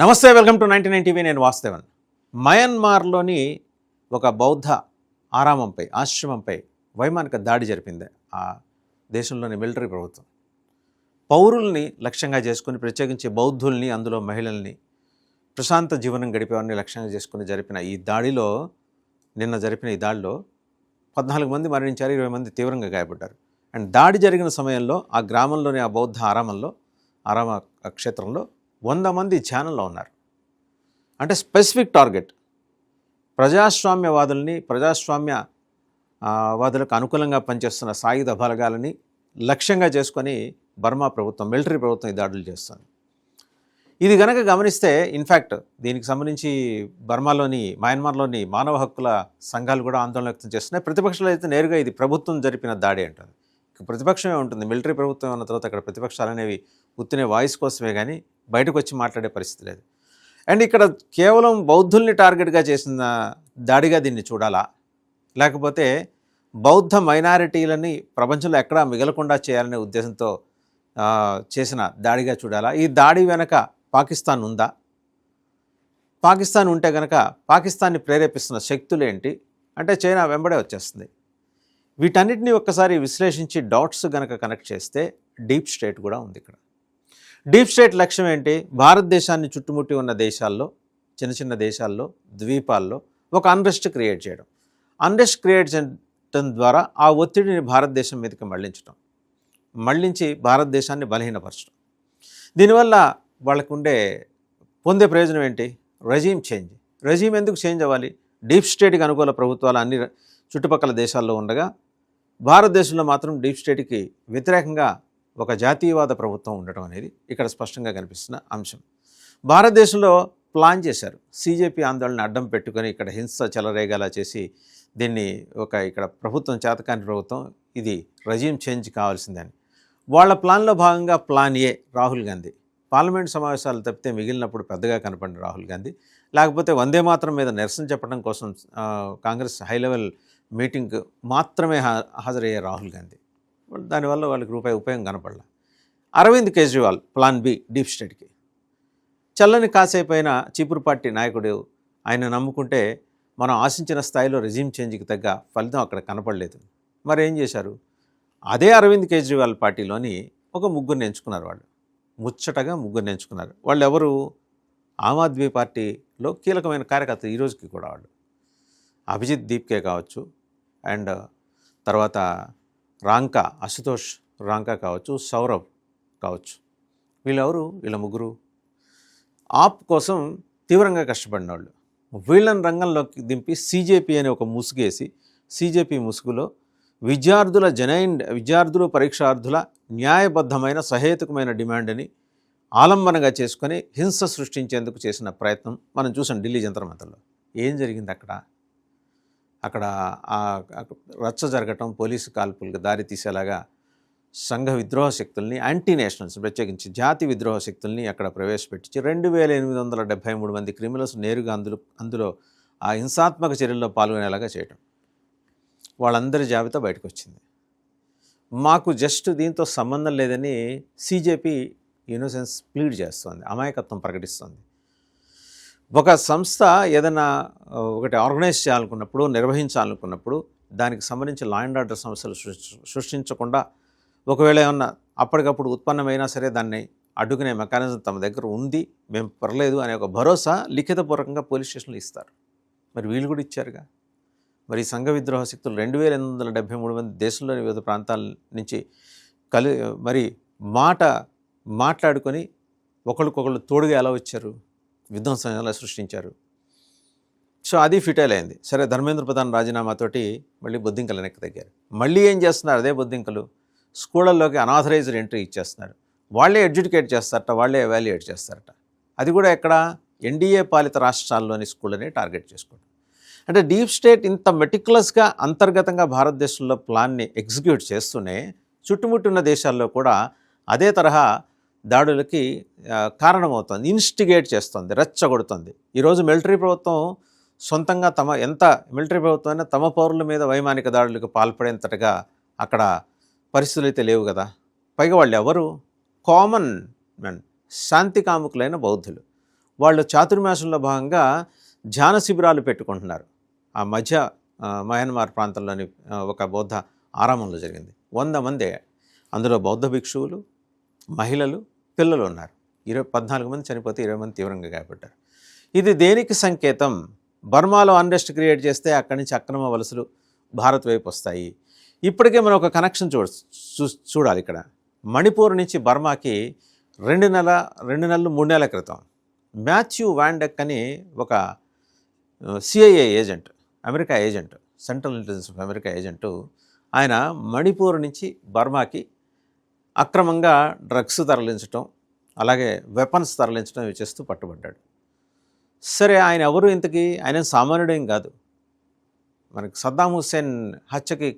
నమస్తే, welcome to 99 TV. నేను వాస్తవన్. మయన్మార్లోని ఒక బౌద్ధ ఆశ్రమంపై వైమానిక దాడి జరిపింది ఆ దేశంలోని మిలిటరీ ప్రభుత్వం. పౌరుల్ని లక్ష్యంగా చేసుకుని, ప్రత్యేకించి బౌద్ధుల్ని, అందులో మహిళల్ని, ప్రశాంత జీవనం గడిపేవారిని లక్ష్యంగా చేసుకుని నిన్న జరిపిన ఈ దాడిలో 14 మంది మరణించారు, 20 మంది తీవ్రంగా గాయపడ్డారు. అండ్ దాడి జరిగిన సమయంలో ఆ గ్రామంలోని ఆ బౌద్ధ ఆరామ క్షేత్రంలో 100 మంది ధ్యానంలో ఉన్నారు. అంటే స్పెసిఫిక్ టార్గెట్ ప్రజాస్వామ్యవాదులకు అనుకూలంగా పనిచేస్తున్న సాయుధ బలగాలని లక్ష్యంగా చేసుకొని బర్మా ప్రభుత్వం, మిలిటరీ ప్రభుత్వం ఈ దాడులు చేస్తుంది. ఇది గనక గమనిస్తే, ఇన్ఫ్యాక్ట్ దీనికి సంబంధించి మయన్మార్లోని మానవ హక్కుల సంఘాలు కూడా ఆందోళన వ్యక్తం చేస్తున్నాయి. ప్రతిపక్షాలు అయితే నేరుగా ఇది ప్రభుత్వం జరిపిన దాడి అంటుంది. ప్రతిపక్షమే ఉంటుంది, మిలిటరీ ప్రభుత్వం ఉన్న తర్వాత అక్కడ ప్రతిపక్షాలు అనేవి ఉత్తినే వాయిస్ కోసమే కానీ బయటకు వచ్చి మాట్లాడే పరిస్థితి లేదు. అండ్ ఇక్కడ కేవలం బౌద్ధుల్ని టార్గెట్గా చేసిన దాడిగా దీన్ని చూడాలా, లేకపోతే బౌద్ధ మైనారిటీలని ప్రపంచంలో ఎక్కడా మిగలకుండా చేయాలనే ఉద్దేశంతో చేసిన దాడిగా చూడాలా? ఈ దాడి వెనక పాకిస్తాన్ ఉందా? పాకిస్తాన్ ఉంటే కనుక పాకిస్తాన్ని ప్రేరేపిస్తున్న శక్తులు ఏంటి అంటే చైనా వెంబడే వచ్చేస్తుంది. వీటన్నిటిని ఒక్కసారి విశ్లేషించి డాట్స్ గనక కనెక్ట్ చేస్తే డీప్ స్టేట్ కూడా ఉంది ఇక్కడ. డీప్ స్టేట్ లక్ష్యం ఏంటి? భారతదేశాన్ని చుట్టుముట్టి ఉన్న దేశాల్లో, చిన్న చిన్న దేశాల్లో, ద్వీపాల్లో ఒక అన్రెస్ట్ క్రియేట్ చేయడం. అన్రెస్ట్ క్రియేట్ చేయడం ద్వారా ఆ ఒత్తిడిని భారతదేశం మీదకి మళ్ళించి భారతదేశాన్ని బలహీనపరచడం. దీనివల్ల వాళ్ళకు పొందే ప్రయోజనం ఏంటి? రెజీమ్ ఎందుకు చేంజ్ అవ్వాలి? డీప్ స్టేట్కి అనుకూల ప్రభుత్వాలు అన్ని చుట్టుపక్కల దేశాల్లో ఉండగా భారతదేశంలో మాత్రం డీప్ స్టేట్కి వ్యతిరేకంగా ఒక జాతీయవాద ప్రభుత్వం ఉండటం అనేది ఇక్కడ స్పష్టంగా కనిపిస్తున్న అంశం. భారతదేశంలో ప్లాన్ చేశారు, సిజేపీ ఆందోళన అడ్డం పెట్టుకొని ఇక్కడ హింస చెలరేగేలా చేసి దీన్ని ఇక్కడ ప్రభుత్వం, చేతకాని ప్రభుత్వం, ఇది రెజీమ్ చేంజ్ కావాల్సిందని. వాళ్ళ ప్లాన్లో భాగంగా plan A Rahul Gandhi. Parliament సమావేశాలు తప్పితే మిగిలినప్పుడు పెద్దగా కనపడిన రాహుల్ గాంధీ, లేకపోతే వందే మాతరం మీద నిరసన చెప్పడం కోసం కాంగ్రెస్ హై లెవెల్ మీటింగ్ మాత్రమే హాజరయ్యే రాహుల్ గాంధీ. దానివల్ల వాళ్ళకి రూపాయి ఉపయోగం కనపడలే. Arvind Kejriwal plan B deep స్టేట్కి. చల్లని కాసేపైన చీపురు పార్టీ నాయకుడు, ఆయన నమ్ముకుంటే మనం ఆశించిన స్థాయిలో రెజీమ్ చేంజ్కి తగ్గ ఫలితం అక్కడ కనపడలేదు. మరి ఏం చేశారు? అదే అరవింద్ కేజ్రీవాల్ పార్టీలోని ఒక ముగ్గురిని ఎంచుకున్నారు. ముచ్చటగా ముగ్గురిని ఎంచుకున్నారు. వాళ్ళు ఎవరు? ఆమ్ ఆద్మీ పార్టీలో కీలకమైన కార్యకర్త ఈ రోజుకి కూడా. వాళ్ళు అభిజిత్ దీప్కే కావచ్చు, అండ్ తర్వాత అశుతోష్ రాంకా కావచ్చు, సౌరవ్ కావచ్చు. వీళ్ళ ముగ్గురు ఆప్ కోసం తీవ్రంగా కష్టపడిన వాళ్ళు. వీళ్ళని రంగంలోకి దింపి సిజేపీ అనే ఒక ముసుగేసి, సిజేపీ ముసుగులో విద్యార్థులు పరీక్షార్థుల న్యాయబద్ధమైన సహేతుకమైన డిమాండ్ని ఆలంబనగా చేసుకొని హింస సృష్టించేందుకు చేసిన ప్రయత్నం మనం చూసాం ఢిల్లీ జంతర్ మంతర్లో. ఏం జరిగింది అక్కడ రచ్చ జరగటం, పోలీసు కాల్పులకు దారి తీసేలాగా సంఘ విద్రోహ శక్తుల్ని, యాంటీ నేషనల్స్, ప్రత్యేకించి జాతి విద్రోహ శక్తుల్ని అక్కడ ప్రవేశపెట్టి 2873 మంది క్రిమినల్స్ నేరుగా అందులో ఆ హింసాత్మక చర్యల్లో పాల్గొనేలాగా చేయటం. వాళ్ళందరి జాబితా బయటకు వచ్చింది. మాకు జస్ట్ దీంతో సంబంధం లేదని సిజేపీ ఇన్నోసెన్స్ ప్లీడ్ చేస్తోంది, అమాయకత్వం ప్రకటిస్తోంది. ఒక సంస్థ ఏదైనా ఒకటి ఆర్గనైజ్ చేయాలనుకున్నప్పుడు, నిర్వహించాలనుకున్నప్పుడు దానికి సంబంధించి లా అండ్ ఆర్డర్ సమస్యలు సృష్టించకుండా, ఒకవేళ ఏమన్నా అప్పటికప్పుడు ఉత్పన్నమైనా సరే దాన్ని అడ్డుకునే మెకానిజం తమ దగ్గర ఉంది, మేము పర్లేదు అనే ఒక భరోసా లిఖితపూర్వకంగా పోలీస్ స్టేషన్లు ఇస్తారు. మరి వీళ్ళు కూడా ఇచ్చారుగా. మరి సంఘ విద్రోహ శక్తులు 2873 మంది దేశంలోని వివిధ ప్రాంతాల నుంచి మాట్లాడుకొని ఒకరికొకళ్ళు తోడుగా ఎలా వచ్చారు, విధ్వంసం ఎలా సృష్టించారు. సో అది ఫిటైల్ అయింది. సరే, ధర్మేంద్ర ప్రధాన్ రాజీనామాతోటి మళ్ళీ బొద్దింకలు వెనక్కి తగ్గారు. మళ్ళీ ఏం చేస్తున్నారు? అదే బొద్దింకలు స్కూళ్ళల్లోకి అనాథరైజ్డ్ ఎంట్రీ ఇచ్చేస్తున్నారు. వాళ్ళే ఎడ్యుకేట్ చేస్తారట, వాళ్ళే ఎవాల్యుయేట్ చేస్తారట. అది కూడా ఎక్కడ? ఎన్డీఏ పాలిత రాష్ట్రాల్లోని స్కూళ్ళని టార్గెట్ చేసుకోవడం. అంటే డీప్ స్టేట్ ఇంత మెటిక్యులస్గా అంతర్గతంగా భారతదేశంలో ప్లాన్ని ఎగ్జిక్యూట్ చేస్తూనే చుట్టుముట్టి ఉన్న దేశాల్లో కూడా అదే తరహా దాడులకి కారణమవుతుంది, ఇన్స్టిగేట్ చేస్తుంది, రెచ్చగొడుతుంది. ఈరోజు మిలిటరీ ప్రభుత్వం సొంతంగా మిలిటరీ ప్రభుత్వం అయినా తమ పౌరుల మీద వైమానిక దాడులకు పాల్పడేంతటగా అక్కడ పరిస్థితులు అయితే లేవు కదా. పైగా వాళ్ళు ఎవరు? కామన్ మెన్, శాంతి కాముకులైన బౌద్ధులు. వాళ్ళు చాతుర్మాసంలో భాగంగా ధ్యాన శిబిరాలు పెట్టుకుంటున్నారు. ఆ మధ్య మయన్మార్ ప్రాంతంలోని ఒక బౌద్ధ ఆరామంలో జరిగింది. 100 మంది, అందులో బౌద్ధ భిక్షువులు, మహిళలు, పిల్లలు ఉన్నారు. 14 మంది చనిపోతే 20 మంది తీవ్రంగా గాయపడ్డారు. ఇది దేనికి సంకేతం? బర్మాలో అన్రెస్ట్ క్రియేట్ చేస్తే అక్కడి నుంచి అక్రమ వలసలు భారత్ వైపు వస్తాయి. ఇప్పటికే మనం ఒక కనెక్షన్ చూడాలి ఇక్కడ. మణిపూర్ నుంచి బర్మాకి 2 నెలలు 3 నెలల క్రితం మాథ్యూ వాండెక్ అని ఒక CIA agent, America agent, central intelligence of America agent, ఆయన మణిపూర్ నుంచి బర్మాకి అక్రమంగా డ్రగ్స్ తరలించడం, అలాగే వెపన్స్ తరలించడం ఇవి చేస్తూ పట్టుబడ్డాడు. సరే, ఆయన ఎవరు ఇంతకీ? ఆయన సామాన్యుడేం కాదు. మనకి సద్దాం హుస్సేన్ హత్యకి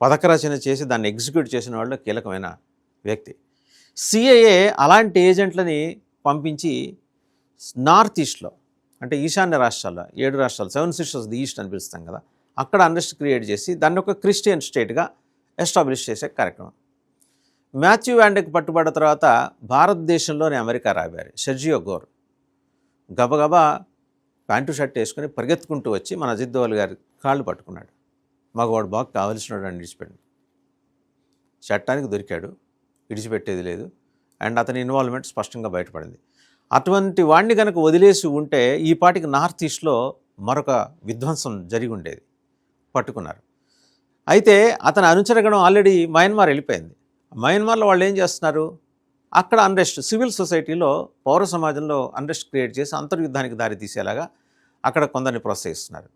పథకరచన చేసి దాన్ని ఎగ్జిక్యూట్ చేసిన వాళ్ళు కీలకమైన వ్యక్తి. సిఐఏ అలాంటి ఏజెంట్లని పంపించి నార్త్ ఈస్ట్లో, అంటే ఈశాన్య రాష్ట్రాల్లో 7 రాష్ట్రాలు, 7 సిస్టర్స్ ది ఈస్ట్ అని పిలుస్తాం కదా, అక్కడ అన్రెస్ట్ క్రియేట్ చేసి దాన్ని ఒక క్రిస్టియన్ స్టేట్గా ఎస్టాబ్లిష్ చేసే కార్యక్రమం. మాథ్యూ వాండెక్ పట్టుబడ్డ తర్వాత భారతదేశంలోని అమెరికా రాబారు సెర్జియో గోర్ గబగబా ప్యాంటు షర్ట్ వేసుకుని పరిగెత్తుకుంటూ వచ్చి మన అజిత్ దోవల్ గారి కాళ్ళు పట్టుకున్నాడు. మగవాడు బాగా కావలసినాడు అని విడిచిపెట్టాడు. చట్టానికి దొరికాడు, విడిచిపెట్టేది లేదు. అండ్ అతని ఇన్వాల్వ్మెంట్ స్పష్టంగా బయటపడింది. అటువంటి వాడిని కనుక వదిలేసి ఉంటే ఈ పాటికి నార్త్ ఈస్ట్లో మరొక విధ్వంసం జరిగి ఉండేది. పట్టుకున్నారు. అయితే అతని అనుచరగణం ఆల్రెడీ మయన్మార్ వెళ్ళిపోయింది. మయన్మార్లో వాళ్ళు ఏం చేస్తున్నారు? అక్కడ అన్రెస్ట్, సివిల్ సొసైటీలో, పౌర సమాజంలో అన్రెస్ట్ క్రియేట్ చేసి అంతర్యుద్ధానికి దారి తీసేలాగా అక్కడ కొందరిని ప్రోత్సహిస్తున్నారు.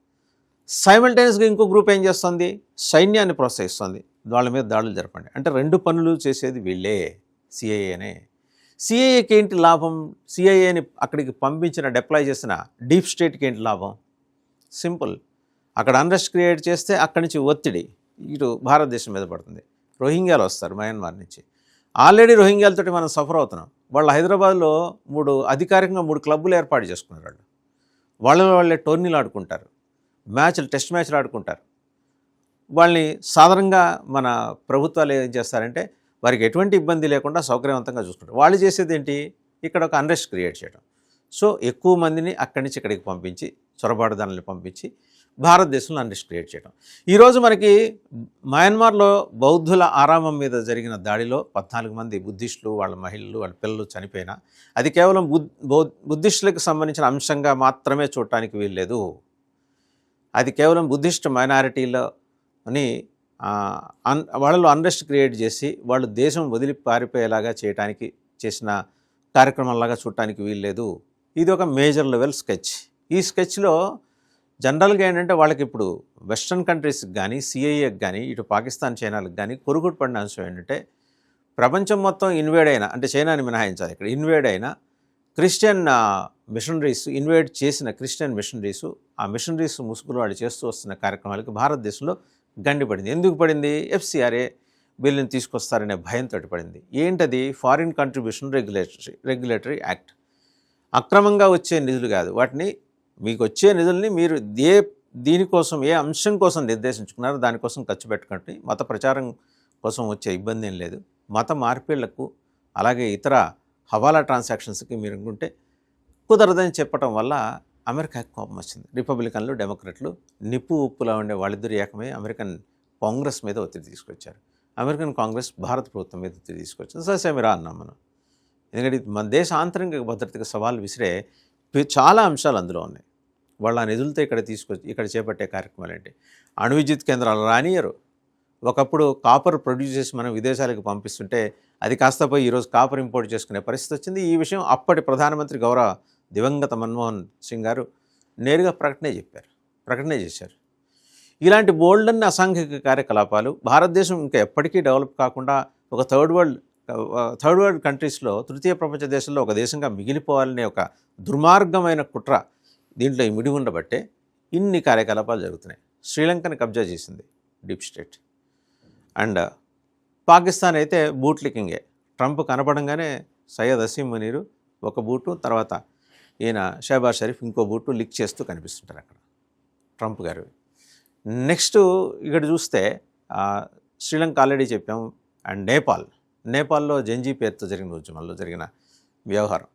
సైమల్టేనియస్గా ఇంకో గ్రూప్ ఏం చేస్తుంది? సైన్యాన్ని ప్రోత్సహిస్తుంది, వాళ్ళ మీద దాడులు జరపండి. అంటే 2 పనులు చేసేది వీళ్ళే, సిఐఏనే. సిఐఏకి ఏంటి లాభం? సిఐఏని అక్కడికి పంపించిన, డిప్లాయ్ చేసిన డీప్ స్టేట్కి ఏంటి లాభం? సింపుల్. అక్కడ అన్రెస్ట్ క్రియేట్ చేస్తే అక్కడి నుంచి ఒత్తిడి ఇటు భారతదేశం మీద పడుతుంది. రోహింగ్యాలు వస్తారు మయన్మార్ నుంచి. ఆల్రెడీ రోహింగ్యాలతోటి మనం సఫర్ అవుతున్నాం. వాళ్ళు హైదరాబాద్లో అధికారికంగా 3 క్లబ్బులు ఏర్పాటు చేసుకున్నారు. వాళ్ళే టోర్నీలు ఆడుకుంటారు, టెస్ట్ మ్యాచ్లు ఆడుకుంటారు. వాళ్ళని సాధారణంగా మన ప్రభుత్వాలు ఏం చేస్తారంటే వారికి ఎటువంటి ఇబ్బంది లేకుండా సౌకర్యవంతంగా చూసుకుంటారు. వాళ్ళు చేసేది ఏంటి? ఇక్కడ ఒక అన్రెస్ట్ క్రియేట్ చేయడం. సో ఎక్కువ మందిని అక్కడి నుంచి ఇక్కడికి పంపించి, చొరబాటుదారులను పంపించి భారతదేశంలో అన్రెస్ట్ క్రియేట్ చేయడం. ఈరోజు మనకి మయన్మార్లో బౌద్ధుల ఆరామం మీద జరిగిన దాడిలో 14 మంది బుద్ధిస్టులు, వాళ్ళ మహిళలు, వాళ్ళ పిల్లలు చనిపోయినా అది కేవలం బుద్ధిస్టులకు సంబంధించిన అంశంగా మాత్రమే చూడటానికి వీల్లేదు. అది కేవలం బుద్ధిస్ట్ మైనారిటీలోని వాళ్ళలో అన్రెస్ట్ క్రియేట్ చేసి వాళ్ళు దేశం వదిలి పారిపోయేలాగా చేయడానికి చేసిన కార్యక్రమంలాగా చూడటానికి వీల్లేదు. ఇది ఒక మేజర్ లెవెల్ స్కెచ్. ఈ స్కెచ్లో జనరల్గా ఏంటంటే వాళ్ళకి ఇప్పుడు వెస్ట్రన్ కంట్రీస్కి కానీ, సిఐఏకి కానీ, ఇటు పాకిస్తాన్, చైనాలకు కానీ కొరుగుడు పడిన అంశం ఏంటంటే ప్రపంచం మొత్తం ఇన్వేడ్ అయినా, అంటే చైనాని మినహాయించాలి ఇక్కడ, ఇన్వేడ్ అయినా క్రిస్టియన్ మిషనరీస్, ఇన్వేడ్ చేసిన క్రిస్టియన్ మిషనరీసు, ఆ మిషనరీస్ ముసుగులు వాళ్ళు చేస్తూ వస్తున్న కార్యక్రమాలకు భారతదేశంలో గండి పడింది. ఎందుకు పడింది? FCRA బిల్లుని తీసుకొస్తారనే భయంతో పడింది. ఏంటది? Foreign contribution regulatory act. అక్రమంగా వచ్చే నిధులు కాదు, వాటిని మీకు వచ్చే నిధుల్ని మీరు దీనికోసం, ఏ అంశం కోసం నిర్దేశించుకున్నారో దానికోసం ఖర్చు పెట్టకండి. మత ప్రచారం కోసం వచ్చే ఇబ్బంది ఏం లేదు. మత మార్పిళ్లకు, అలాగే ఇతర హవాలా ట్రాన్సాక్షన్స్కి మీరు అనుకుంటే కుదరదని చెప్పడం వల్ల అమెరికాకి కోపం వచ్చింది. రిపబ్లికన్లు, డెమోక్రట్లు నిప్పు ఉప్పులా ఉండే వాళ్ళిద్దరు ఏకమై అమెరికన్ కాంగ్రెస్ మీద ఒత్తిడి తీసుకొచ్చారు. అమెరికన్ కాంగ్రెస్ భారత ప్రభుత్వం మీద ఒత్తిడి తీసుకొచ్చింది. ససేమిరా అన్నాం మనం. ఎందుకంటే మన దేశ ఆంతరిక భద్రతకు సవాల్ విసిరే చాలా అంశాలు అందులో ఉన్నాయి. వాళ్ళ నిధులతో ఇక్కడ చేపట్టే కార్యక్రమాలు ఏంటి? అణు విద్యుత్ కేంద్రాలు రానియరు. ఒకప్పుడు కాపర్ ప్రొడ్యూస్ చేసి మనం విదేశాలకు పంపిస్తుంటే అది కాస్త పోయి ఈరోజు కాపర్ ఇంపోర్ట్ చేసుకునే పరిస్థితి వచ్చింది. ఈ విషయం అప్పటి ప్రధానమంత్రి గౌరవ దివంగత మన్మోహన్ సింగ్ గారు నేరుగా ప్రకటనే చేశారు. ఇలాంటి బోల్డన్ని అసాంఘిక కార్యకలాపాలు భారతదేశం ఇంకా ఎప్పటికీ డెవలప్ కాకుండా ఒక థర్డ్ వరల్డ్ కంట్రీస్లో, తృతీయ ప్రపంచ దేశంలో ఒక దేశంగా మిగిలిపోవాలనే ఒక దుర్మార్గమైన కుట్ర దీంట్లో ఇమిడి ఉండబట్టే ఇన్ని కార్యకలాపాలు జరుగుతున్నాయి. శ్రీలంకని కబ్జా చేసింది డీప్ స్టేట్. అండ్ పాకిస్తాన్ అయితే బూట్ లికింగే. ట్రంప్ కనపడంగానే సయ్యద్ హసీం మునీరు ఒక బూటు, తర్వాత ఈయన షహబాజ్ షరీఫ్ ఇంకో బూటు లిక్ చేస్తూ కనిపిస్తుంటారు అక్కడ ట్రంప్ గారు. నెక్స్ట్ ఇక్కడ చూస్తే శ్రీలంక ఆల్రెడీ చెప్పాము. అండ్ నేపాల్లో జంజీ పేరుతో జరిగిన ఉద్యమంలో జరిగిన వ్యవహారం.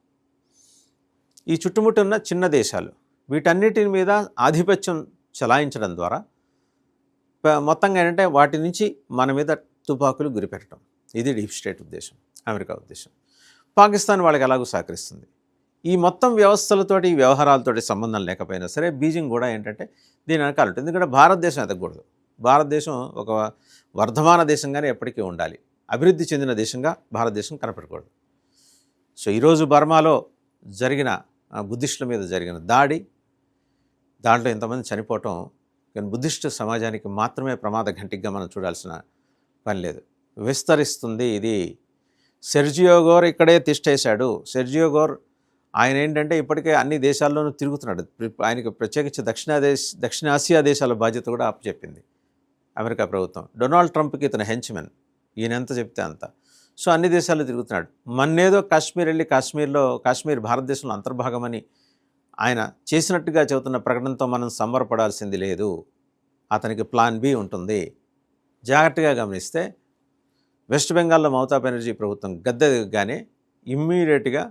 ఈ చుట్టుముట్టి ఉన్న చిన్న దేశాలు వీటన్నిటి మీద ఆధిపత్యం చలాయించడం ద్వారా మొత్తంగా ఏంటంటే వాటి నుంచి మన మీద తుపాకులు గురిపెట్టడం. ఇది డీప్ స్టేట్ ఉద్దేశం, అమెరికా ఉద్దేశం. పాకిస్తాన్ వాళ్ళకి ఎలాగూ సహకరిస్తుంది. ఈ మొత్తం వ్యవస్థలతోటి ఈ వ్యవహారాలతోటి సంబంధం లేకపోయినా సరే బీజింగ్ కూడా ఏంటంటే దీని వెనకాల ఉంటుంది. ఎందుకంటే భారతదేశం ఎదగకూడదు. భారతదేశం ఒక వర్ధమాన దేశంగానే ఎప్పటికీ ఉండాలి. అభివృద్ధి చెందిన దేశంగా భారతదేశం కనపడకూడదు. సో ఈరోజు బర్మాలో జరిగిన బుద్ధిస్టుల మీద జరిగిన దాంట్లో ఇంతమంది చనిపోవటం కానీ బుద్ధిస్టు సమాజానికి మాత్రమే ప్రమాద ఘంటిగా మనం చూడాల్సిన పని లేదు. విస్తరిస్తుంది ఇది. సెర్జియో గోర్ ఇక్కడే తిష్టేశాడు. సెర్జియో గోర్ ఆయన ఏంటంటే ఇప్పటికే అన్ని దేశాల్లోనూ తిరుగుతున్నాడు. ఆయనకు ప్రత్యేకించి దక్షిణాసియా దేశాల బాధ్యత కూడా అప్పచెప్పింది అమెరికా ప్రభుత్వం. డొనాల్డ్ ట్రంప్కి ఇతను హెంచ్మెన్, ఈయన ఎంత చెప్తే అంత. సో అన్ని దేశాల్లో తిరుగుతున్నాడు. మొన్నేదో కాశ్మీర్ వెళ్ళి కాశ్మీర్ భారతదేశంలో అంతర్భాగమని ఆయన చేసినట్టుగా చెబుతున్న ప్రకటనతో మనం సంబరపడాల్సింది లేదు. అతనికి ప్లాన్ బి ఉంటుంది. జాగ్రత్తగా గమనిస్తే వెస్ట్ బెంగాల్లో మమతా బెనర్జీ ప్రభుత్వం గద్దె దిగగానే ఇమ్మీడియట్గా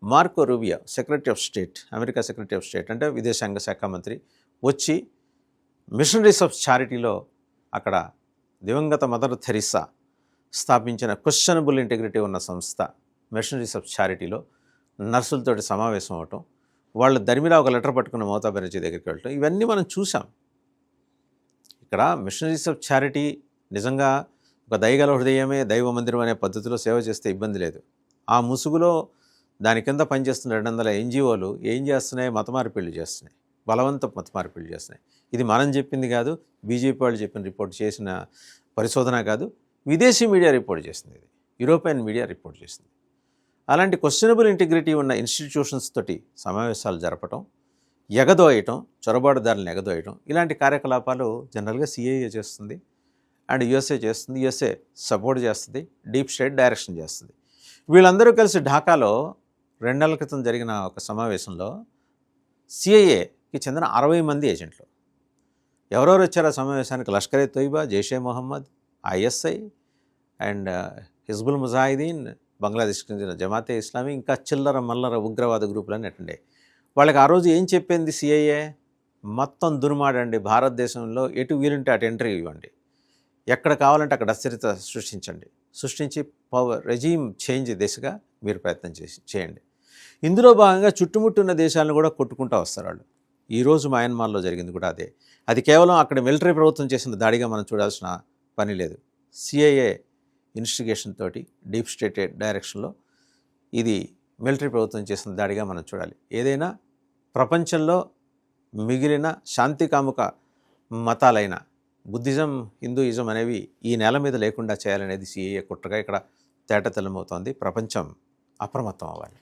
Marco Rubio, secretary of state, America secretary of state అంటే విదేశాంగ శాఖ మంత్రి, వచ్చి మిషనరీస్ ఆఫ్ చారిటీలో అక్కడ దివంగత మదర్ థెరిస్సా స్థాపించిన క్వశ్చనబుల్ ఇంటిగ్రిటీ ఉన్న సంస్థ మిషనరీస్ ఆఫ్ చారిటీలో నర్సులతోటి సమావేశం అవటం, వాళ్ళు దరిమిలా ఒక లెటర్ పట్టుకున్న మమతా బెనర్జీ దగ్గరికి వెళ్ళటం, ఇవన్నీ మనం చూసాం. ఇక్కడ మిషనరీస్ ఆఫ్ చారిటీ నిజంగా ఒక దయగల హృదయమే దైవ మందిరం అనే పద్ధతిలో సేవ చేస్తే ఇబ్బంది లేదు. ఆ ముసుగులో దాని కింద పనిచేస్తున్న 200 ఎన్జిఓలు ఏం చేస్తున్నాయి? మతమార్పిళ్ళు చేస్తున్నాయి, బలవంతపు మతమార్పిళ్ళు చేస్తున్నాయి. ఇది మనం చెప్పింది కాదు, బీజేపీ వాళ్ళు చెప్పిన రిపోర్ట్ చేసిన పరిశోధన కాదు, విదేశీ మీడియా రిపోర్ట్ చేసింది, ఇది యూరోపియన్ మీడియా రిపోర్ట్ చేసింది. అలాంటి క్వశ్చనబుల్ ఇంటిగ్రిటీ ఉన్న ఇన్స్టిట్యూషన్స్ తోటి సమావేశాలు జరపటం, ఎగదోయటం, చొరబాటుదారులను ఎగదోయటం, ఇలాంటి కార్యకలాపాలు జనరల్గా సిఐఏ చేస్తుంది అండ్ యుఎస్ఏ చేస్తుంది. యుఎస్ఏ సపోర్ట్ చేస్తుంది, డీప్ స్టేట్ డైరెక్షన్ చేస్తుంది. వీళ్ళందరూ కలిసి ఢాకాలో 2 నెలల క్రితం జరిగిన ఒక సమావేశంలో సిఐఏకి చెందిన 60 మంది ఏజెంట్లు ఎవరెవరు వచ్చారు ఆ సమావేశానికి? లష్కర్ ఎ తోయిబా, జైషే మొహమ్మద్, ఐఎస్ఐ అండ్ హిజ్బుల్ ముజాహిదీన్, బంగ్లాదేశ్కి చెందిన జమాతే ఇస్లామీ, ఇంకా చిల్లర మల్లర ఉగ్రవాద గ్రూపులన్నీ అటెండే. వాళ్ళకి ఆ రోజు ఏం చెప్పింది సిఐఏ? మొత్తం దుర్మాడండి, భారతదేశంలో ఎటు వీలుంటే అటు ఎంట్రీ ఇవ్వండి, ఎక్కడ కావాలంటే అక్కడ అస్థిరత సృష్టించి పవర్ రెజీమ్ చేంజ్ దిశగా మీరు ప్రయత్నం చేయండి. ఇందులో భాగంగా చుట్టుముట్టున్న దేశాలను కూడా కొట్టుకుంటూ వస్తారు వాళ్ళు. ఈరోజు మయన్మార్లో జరిగింది కూడా అదే. అది కేవలం అక్కడ మిలిటరీ ప్రభుత్వం చేసిన దాడిగా మనం చూడాల్సిన పని లేదు. సిఐఏ ఇన్వెస్టిగేషన్ తోటి డీప్ స్టేట్ డైరెక్షన్లో ఇది మిలిటరీ ప్రభుత్వం చేసిన దాడిగా మనం చూడాలి. ఏదైనా ప్రపంచంలో మిగిలిన శాంతికాముక మతాలైన బుద్ధిజం, హిందూయిజం అనేవి ఈ నేల మీద లేకుండా చేయాలనేది సిఐఏ కుట్రగా ఇక్కడ తేటతెల్లమవుతోంది. ప్రపంచం అప్రమత్తం అవ్వాలి.